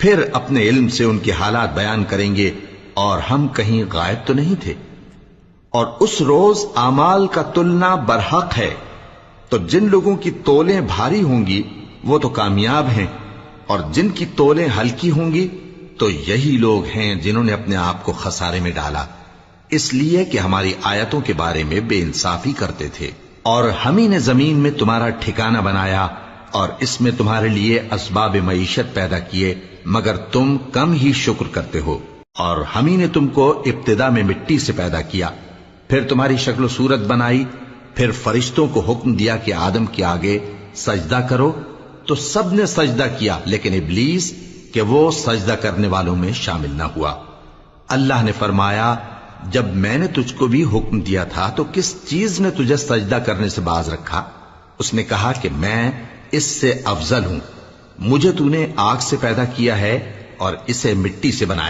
پھر اپنے علم سے ان کے حالات بیان کریں گے اور ہم کہیں غائب تو نہیں تھے۔ اور اس روز اعمال کا تلنا برحق ہے، تو جن لوگوں کی تولیں بھاری ہوں گی وہ تو کامیاب ہیں، اور جن کی تولیں ہلکی ہوں گی تو یہی لوگ ہیں جنہوں نے اپنے آپ کو خسارے میں ڈالا، اس لیے کہ ہماری آیتوں کے بارے میں بے انصافی کرتے تھے۔ اور ہم ہی نے زمین میں تمہارا ٹھکانہ بنایا اور اس میں تمہارے لیے اسباب معیشت پیدا کیے، مگر تم کم ہی شکر کرتے ہو۔ اور ہم ہی نے تم کو ابتدا میں مٹی سے پیدا کیا، پھر تمہاری شکل و صورت بنائی، پھر فرشتوں کو حکم دیا کہ آدم کے آگے سجدہ کرو، تو سب نے سجدہ کیا لیکن ابلیس کہ وہ سجدہ کرنے والوں میں شامل نہ ہوا۔ اللہ نے فرمایا، جب میں نے تجھ کو بھی حکم دیا تھا تو کس چیز نے تجھے سجدہ کرنے سے باز رکھا؟ اس نے کہا کہ میں اس سے افضل ہوں، مجھے تو نے آگ سے پیدا کیا ہے اور اسے مٹی سے بنایا۔